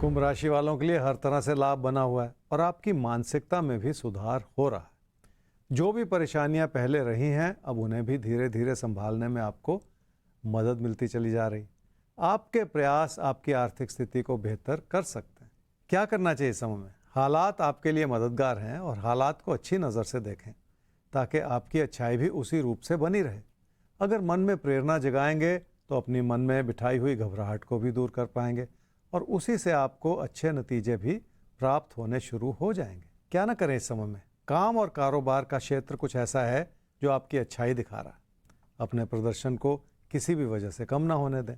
कुंभ राशि वालों के लिए हर तरह से लाभ बना हुआ है और आपकी मानसिकता में भी सुधार हो रहा है। जो भी परेशानियां पहले रही हैं, अब उन्हें भी धीरे धीरे संभालने में आपको मदद मिलती चली जा रही। आपके प्रयास आपकी आर्थिक स्थिति को बेहतर कर सकते हैं। क्या करना चाहिए इस समय में? हालात आपके लिए मददगार हैं और हालात को अच्छी नज़र से देखें ताकि आपकी अच्छाई भी उसी रूप से बनी रहे। अगर मन में प्रेरणा जगाएंगे तो अपनी मन में बिठाई हुई घबराहट को भी दूर कर पाएंगे और उसी से आपको अच्छे नतीजे भी प्राप्त होने शुरू हो जाएंगे। क्या ना करें इस समय में? काम और कारोबार का क्षेत्र कुछ ऐसा है जो आपकी अच्छाई दिखा रहा है। अपने प्रदर्शन को किसी भी वजह से कम ना होने दें।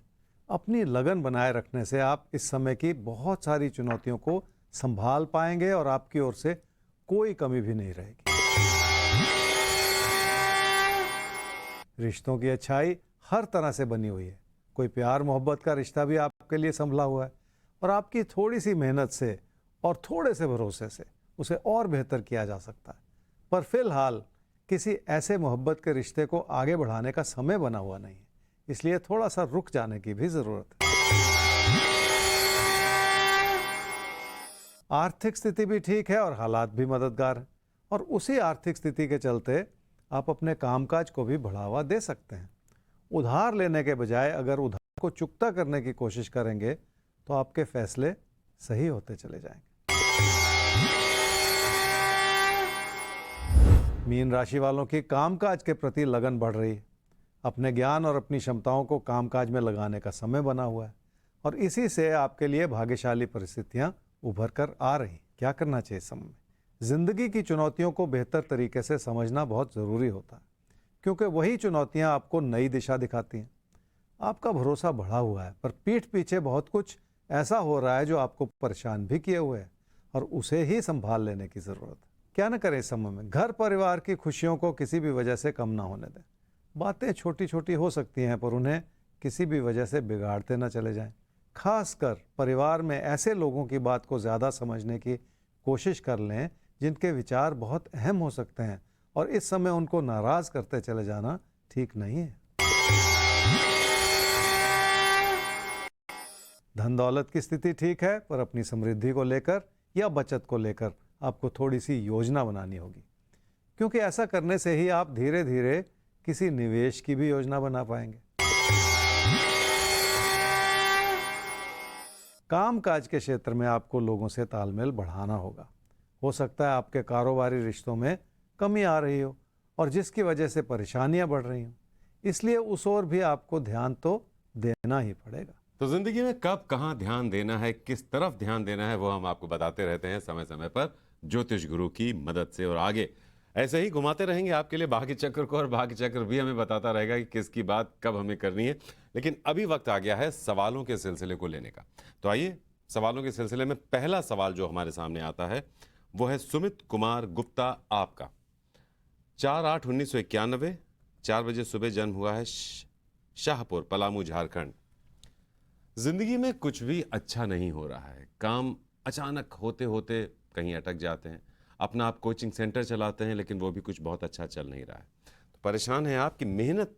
अपनी लगन बनाए रखने से आप इस समय की बहुत सारी चुनौतियों को संभाल पाएंगे और आपकी ओर से कोई कमी भी नहीं रहेगी। रिश्तों की अच्छाई हर तरह से बनी हुई है। कोई प्यार मोहब्बत का रिश्ता भी आपके लिए संभला हुआ है और आपकी थोड़ी सी मेहनत से और थोड़े से भरोसे से उसे और बेहतर किया जा सकता है। पर फिलहाल किसी ऐसे मोहब्बत के रिश्ते को आगे बढ़ाने का समय बना हुआ नहीं है, इसलिए थोड़ा सा रुक जाने की भी जरूरत है। आर्थिक स्थिति भी ठीक है और हालात भी मददगार हैं और उसी आर्थिक स्थिति के चलते आप अपने कामकाज को भी बढ़ावा दे सकते हैं। उधार लेने के बजाय अगर उधार को चुकता करने की कोशिश करेंगे तो आपके फैसले सही होते चले जाएंगे। मीन राशि वालों की कामकाज के प्रति लगन बढ़ रही है। अपने ज्ञान और अपनी क्षमताओं को कामकाज में लगाने का समय बना हुआ है और इसी से आपके लिए भाग्यशाली परिस्थितियां उभर कर आ रही। क्या करना चाहिए इस समय में? जिंदगी की चुनौतियों को बेहतर तरीके से समझना बहुत ज़रूरी होता है, क्योंकि वही चुनौतियां आपको नई दिशा दिखाती हैं। आपका भरोसा बढ़ा हुआ है पर पीठ पीछे बहुत कुछ ऐसा हो रहा है जो आपको परेशान भी किए हुए है और उसे ही संभाल लेने की ज़रूरत है। क्या न करें इस समय में? घर परिवार की खुशियों को किसी भी वजह से कम ना होने दें। बातें छोटी छोटी हो सकती हैं पर उन्हें किसी भी वजह से बिगाड़ते ना चले जाएं। खासकर परिवार में ऐसे लोगों की बात को ज़्यादा समझने की कोशिश कर लें जिनके विचार बहुत अहम हो सकते हैं और इस समय उनको नाराज़ करते चले जाना ठीक नहीं है। धन दौलत की स्थिति ठीक है पर अपनी समृद्धि को लेकर या बचत को लेकर आपको थोड़ी सी योजना बनानी होगी, क्योंकि ऐसा करने से ही आप धीरे धीरे किसी निवेश की भी योजना बना पाएंगे। कामकाज के क्षेत्र में आपको लोगों से तालमेल बढ़ाना होगा। हो सकता है आपके कारोबारी रिश्तों में कमी आ रही हो और जिसकी वजह से परेशानियां बढ़ रही हों, इसलिए उस ओर भी आपको ध्यान तो देना ही पड़ेगा। तो जिंदगी में कब कहाँ ध्यान देना है, किस तरफ ध्यान देना है, वो हम आपको बताते रहते हैं समय समय पर ज्योतिष गुरु की मदद से। और आगे ऐसे ही घुमाते रहेंगे आपके लिए भाग्य चक्र को और भाग्य चक्र भी हमें बताता रहेगा कि किसकी बात कब हमें करनी है। लेकिन अभी वक्त आ गया है सवालों के सिलसिले को लेने का। तो आइए सवालों के सिलसिले में पहला सवाल जो हमारे सामने आता है वो है सुमित कुमार गुप्ता आपका। 4/8/1991 4 बजे सुबह जन्म हुआ है, शाहपुर पलामू झारखंड। जिंदगी में कुछ भी अच्छा नहीं हो रहा है, काम अचानक होते होते कहीं अटक जाते हैं। अपना आप कोचिंग सेंटर चलाते हैं लेकिन वो भी कुछ बहुत अच्छा चल नहीं रहा है। तो परेशान है आप कि मेहनत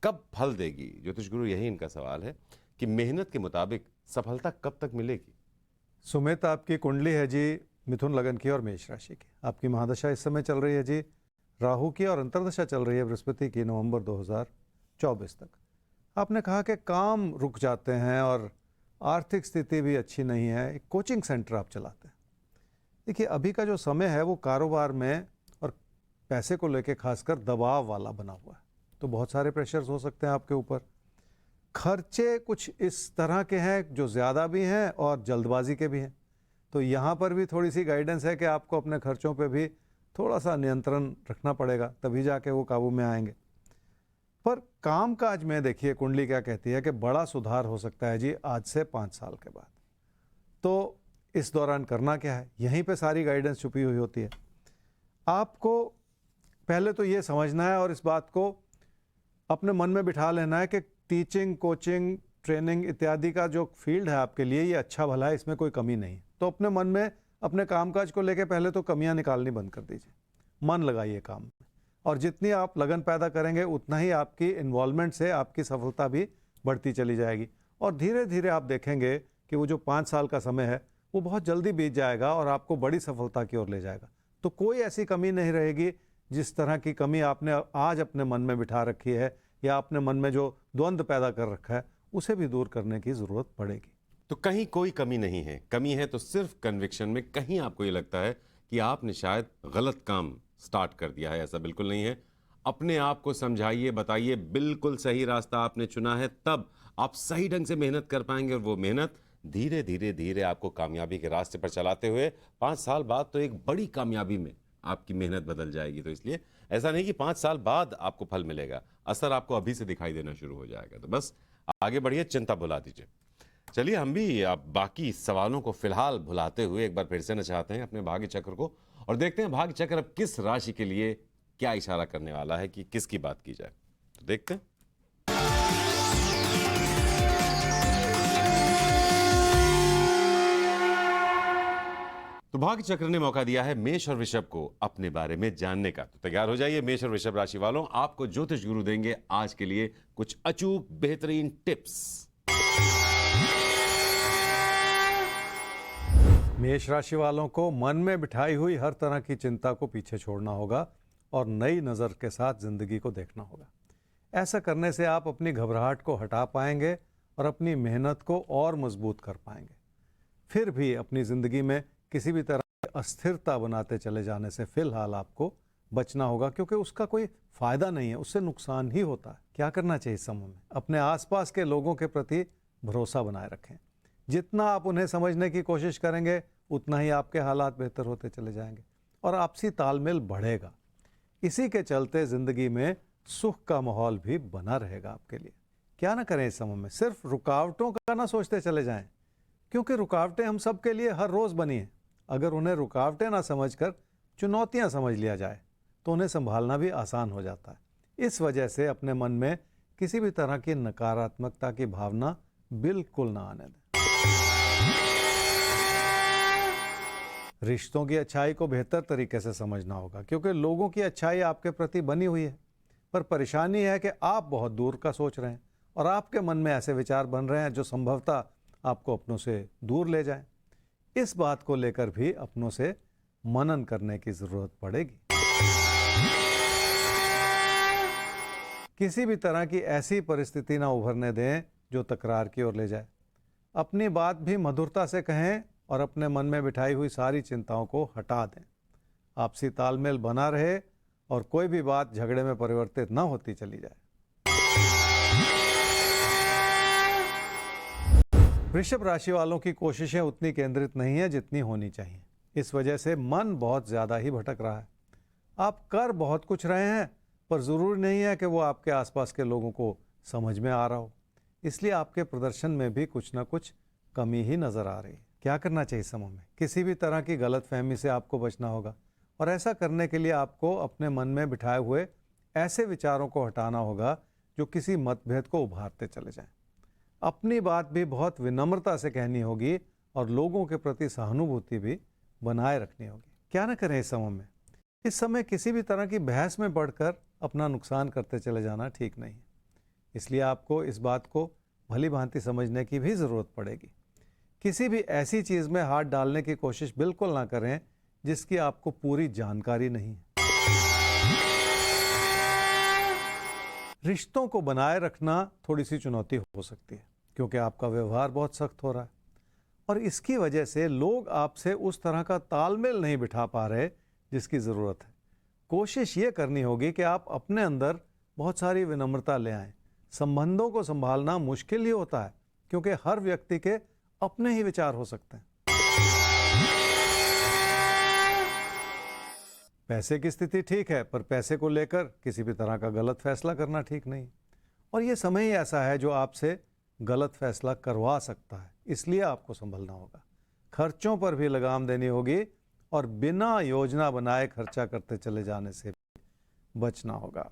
कब फल देगी। ज्योतिष गुरु यही इनका सवाल है कि मेहनत के मुताबिक सफलता कब तक मिलेगी। सुमित, आपकी कुंडली है जी मिथुन लगन की और मेष राशि की। आपकी महादशा इस समय चल रही है जी राहु की और अंतर्दशा चल रही है बृहस्पति की नवंबर 2024 तक। आपने कहा कि काम रुक जाते हैं और आर्थिक स्थिति भी अच्छी नहीं है। एक कोचिंग सेंटर आप चलाते हैं। देखिए, अभी का जो समय है वो कारोबार में और पैसे को लेके खासकर दबाव वाला बना हुआ है, तो बहुत सारे प्रेशर्स हो सकते हैं आपके ऊपर। खर्चे कुछ इस तरह के हैं जो ज़्यादा भी हैं और जल्दबाजी के भी हैं, तो यहाँ पर भी थोड़ी सी गाइडेंस है कि आपको अपने खर्चों पे भी थोड़ा सा नियंत्रण रखना पड़ेगा, तभी जाके वो काबू में आएंगे। पर कामकाज में देखिए कुंडली क्या कहती है कि बड़ा सुधार हो सकता है जी आज से 5 साल के बाद। तो इस दौरान करना क्या है, यहीं पे सारी गाइडेंस छुपी हुई होती है। आपको पहले तो ये समझना है और इस बात को अपने मन में बिठा लेना है कि टीचिंग, कोचिंग, ट्रेनिंग इत्यादि का जो फील्ड है आपके लिए ये अच्छा भला है, इसमें कोई कमी नहीं है। तो अपने मन में अपने कामकाज को लेके पहले तो कमियां निकालनी बंद कर दीजिए। मन लगाइए काम में और जितनी आप लगन पैदा करेंगे उतना ही आपकी इन्वॉल्वमेंट से आपकी सफलता भी बढ़ती चली जाएगी और धीरे धीरे आप देखेंगे कि वो जो 5 साल का समय है वो बहुत जल्दी बीत जाएगा और आपको बड़ी सफलता की ओर ले जाएगा। तो कोई ऐसी कमी नहीं रहेगी जिस तरह की कमी आपने आज अपने मन में बिठा रखी है या अपने मन में जो द्वंद्व पैदा कर रखा है उसे भी दूर करने की ज़रूरत पड़ेगी। तो कहीं कोई कमी नहीं है, कमी है तो सिर्फ कन्विक्शन में। कहीं आपको ये लगता है कि आपने शायद गलत काम स्टार्ट कर दिया है, ऐसा बिल्कुल नहीं है। अपने आप को समझाइए, बताइए बिल्कुल सही रास्ता आपने चुना है, तब आप सही ढंग से मेहनत कर पाएंगे और वो मेहनत धीरे धीरे धीरे आपको कामयाबी के रास्ते पर चलाते हुए 5 साल बाद तो एक बड़ी कामयाबी में आपकी मेहनत बदल जाएगी। तो इसलिए ऐसा नहीं कि 5 साल बाद आपको फल मिलेगा, असर आपको अभी से दिखाई देना शुरू हो जाएगा। तो बस आगे बढ़िए, चिंता भुला दीजिए। चलिए हम भी अब बाकी सवालों को फिलहाल भुलाते हुए एक बार फिर से नचाते हैं अपने भाग्य चक्र को और देखते हैं भाग्य चक्र अब किस राशि के लिए क्या इशारा करने वाला है कि किसकी बात की जाए। तो देखते हैं। तो भाग्य चक्र ने मौका दिया है मेष और वृषभ को अपने बारे में जानने का। तो तैयार हो जाइए मेष और वृषभ राशि वालों, आपको ज्योतिष गुरु देंगे आज के लिए कुछ अचूक बेहतरीन टिप्स। मेष राशि वालों को मन में बिठाई हुई हर तरह की चिंता को पीछे छोड़ना होगा और नई नज़र के साथ जिंदगी को देखना होगा। ऐसा करने से आप अपनी घबराहट को हटा पाएंगे और अपनी मेहनत को और मजबूत कर पाएंगे। फिर भी अपनी ज़िंदगी में किसी भी तरह की अस्थिरता बनाते चले जाने से फिलहाल आपको बचना होगा, क्योंकि उसका कोई फ़ायदा नहीं है, उससे नुकसान ही होता है। क्या करना चाहिए इस समय में? अपने आसपास के लोगों के प्रति भरोसा बनाए रखें। जितना आप उन्हें समझने की कोशिश करेंगे उतना ही आपके हालात बेहतर होते चले जाएंगे और आपसी तालमेल बढ़ेगा। इसी के चलते ज़िंदगी में सुख का माहौल भी बना रहेगा आपके लिए। क्या ना करें इस समय में? सिर्फ रुकावटों का ना सोचते चले जाएं, क्योंकि रुकावटें हम सब के लिए हर रोज़ बनी हैं। अगर उन्हें रुकावटें ना समझकर चुनौतियां समझ लिया जाए तो उन्हें संभालना भी आसान हो जाता है। इस वजह से अपने मन में किसी भी तरह की नकारात्मकता की भावना बिल्कुल ना आने दें। रिश्तों की अच्छाई को बेहतर तरीके से समझना होगा, क्योंकि लोगों की अच्छाई आपके प्रति बनी हुई है, पर परेशानी है कि आप बहुत दूर का सोच रहे हैं और आपके मन में ऐसे विचार बन रहे हैं जो संभवतः आपको अपनों से दूर ले जाएं। इस बात को लेकर भी अपनों से मनन करने की जरूरत पड़ेगी। किसी भी तरह की ऐसी परिस्थिति ना उभरने दें जो तकरार की ओर ले जाए। अपनी बात भी मधुरता से कहें और अपने मन में बिठाई हुई सारी चिंताओं को हटा दें। आपसी तालमेल बना रहे और कोई भी बात झगड़े में परिवर्तित न होती चली जाए। वृषभ राशि वालों की कोशिशें उतनी केंद्रित नहीं है जितनी होनी चाहिए। इस वजह से मन बहुत ज़्यादा ही भटक रहा है। आप कर बहुत कुछ रहे हैं, पर ज़रूरी नहीं है कि वो आपके आसपास के लोगों को समझ में आ रहा हो। इसलिए आपके प्रदर्शन में भी कुछ ना कुछ कमी ही नज़र आ रही है। क्या करना चाहिए इस समय में? किसी भी तरह की गलतफहमी से आपको बचना होगा और ऐसा करने के लिए आपको अपने मन में बिठाए हुए ऐसे विचारों को हटाना होगा जो किसी मतभेद को उभारते चले जाएं। अपनी बात भी बहुत विनम्रता से कहनी होगी और लोगों के प्रति सहानुभूति भी बनाए रखनी होगी। क्या ना करें इस समय में? इस समय किसी भी तरह की बहस में बढ़कर अपना नुकसान करते चले जाना ठीक नहीं है। इसलिए आपको इस बात को भली भांति समझने की भी ज़रूरत पड़ेगी। किसी भी ऐसी चीज़ में हाथ डालने की कोशिश बिल्कुल ना करें जिसकी आपको पूरी जानकारी नहीं है। रिश्तों को बनाए रखना थोड़ी सी चुनौती हो सकती है, क्योंकि आपका व्यवहार बहुत सख्त हो रहा है और इसकी वजह से लोग आपसे उस तरह का तालमेल नहीं बिठा पा रहे जिसकी ज़रूरत है। कोशिश ये करनी होगी कि आप अपने अंदर बहुत सारी विनम्रता ले आएं। संबंधों को संभालना मुश्किल ही होता है, क्योंकि हर व्यक्ति के अपने ही विचार हो सकते हैं। पैसे की स्थिति ठीक है, पर पैसे को लेकर किसी भी तरह का गलत फैसला करना ठीक नहीं। और ये समय ही ऐसा है जो आपसे गलत फैसला करवा सकता है, इसलिए आपको संभलना होगा। खर्चों पर भी लगाम देनी होगी और बिना योजना बनाए खर्चा करते चले जाने से बचना होगा।